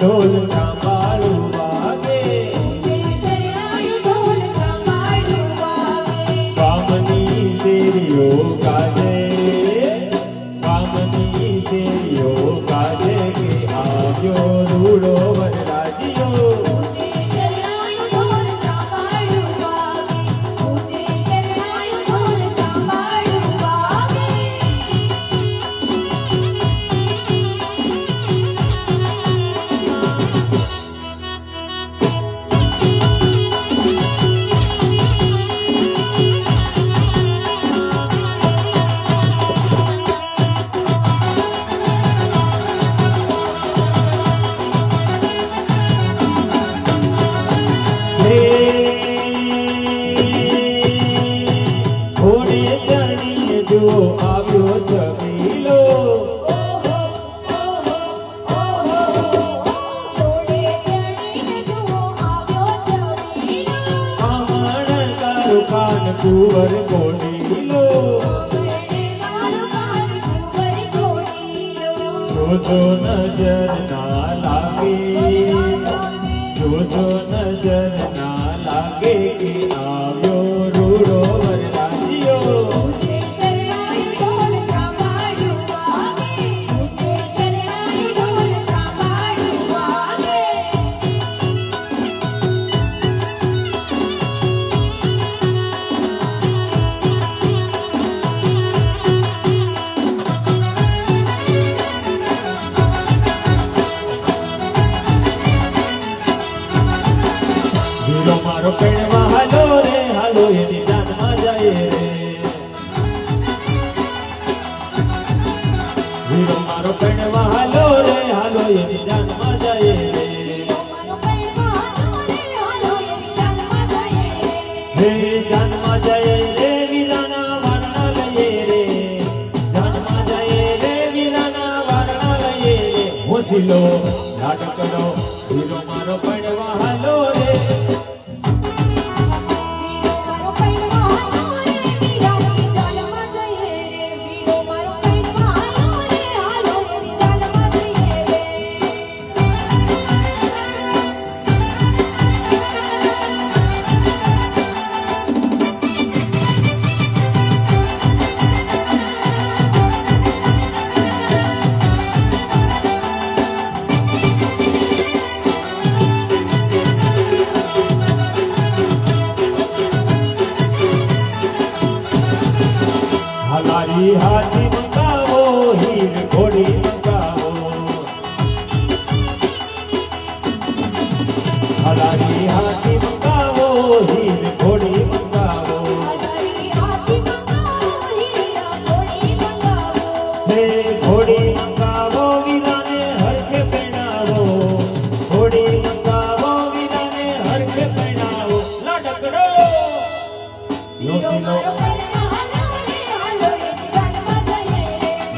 ઢોલ સાંભાળું વાગે, કામની શેરીઓ ગાજે, કામની શેરીઓ ગાજે કે આવ્યો રૂડો વનરાજીઓ. ઘોડે ચડીને જો આવ્યો છબીલો, આમણ તારું કાન કુંવર કોડીલો. જોજો નજર ના લાગે, જોજો નજર ના લાગે કે આવ્યો રૂડો વનરાજીઓ. વીરો મારો પેણવા હાલો રે, હાલો એની જાનમાં જાય રે. વીરો મારો પેણવા હાલો રે, હાલો એની જાનમાં જાય રે. હે જાનમાં જાય રે, વીરાના વારણા લઈએ રે. જાનમાં જાય રે, વીરાના વારણા લઈએ રે. હોશીલો લાડકડો વીરો મારો પેણવા હાલો રે. હલારી હાથી મંગાવો, હીર ઘોડી મંગાવો. હલારી હાથી મંગાવો, હીર ઘોડી મંગાવો. હે ઘોડી મંગાવો, વીરાને હરખે પહેરાવો. ઘોડી મંગાવો, વીરાને હરખે પહેરાવો. લાડકડો યોસીનો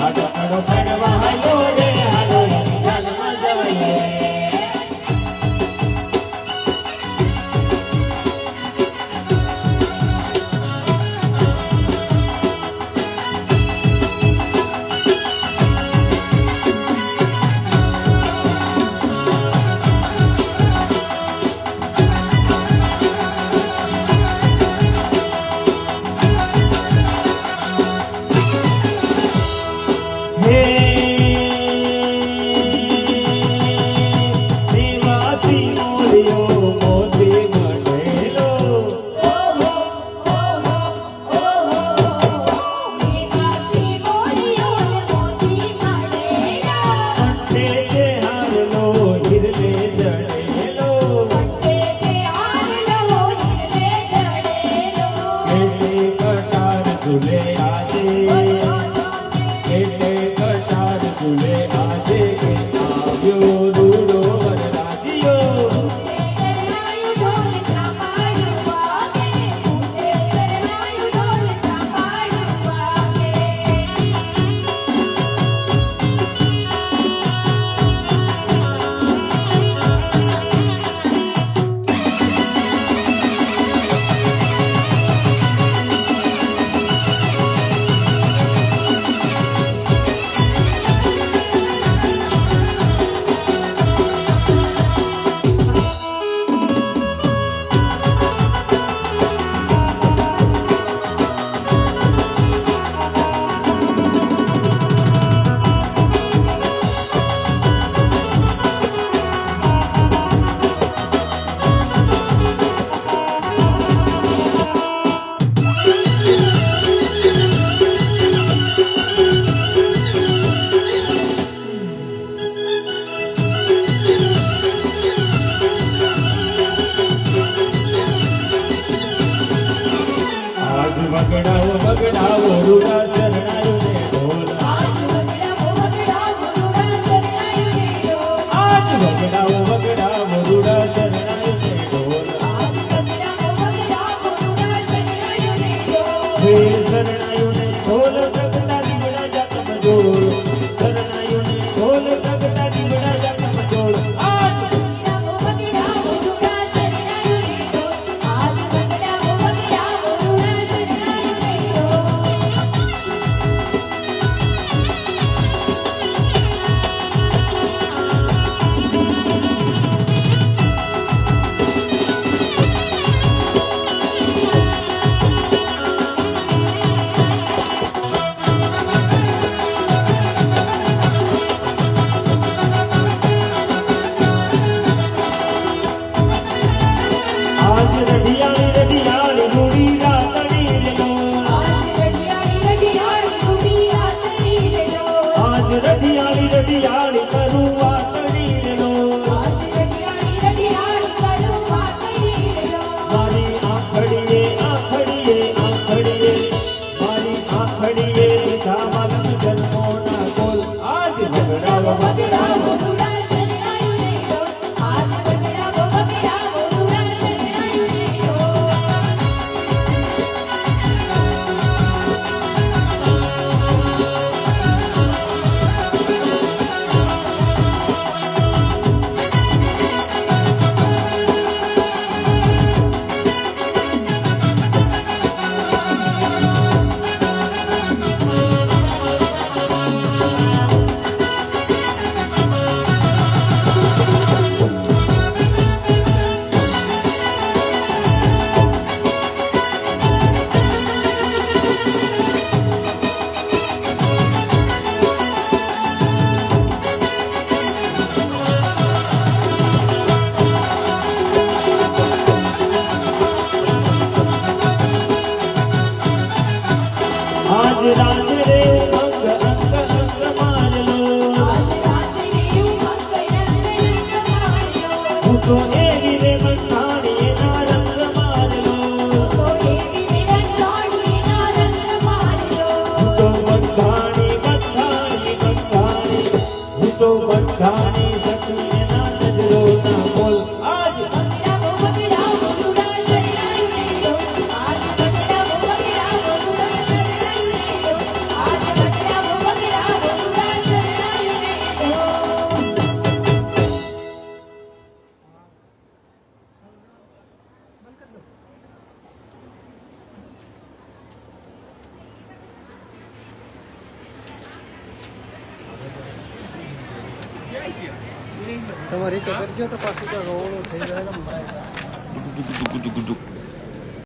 લાડકડો પહેરવા હાલો રે, હાલો એની જાનમાં જાય. હે બગડાવો બગડાવો આજ રાત રે અંગ અંગ અંગ માનલો હું તો એવી રે બંધાણી એના રંગ માનલો હું તો બંધાણી બંધાણી બંધાણી હું તો બંધાણી સખી એના નજરો ના બોલ આજ તમારે રીચે કરજો તો પાછું તો રોળો થઈ જાય.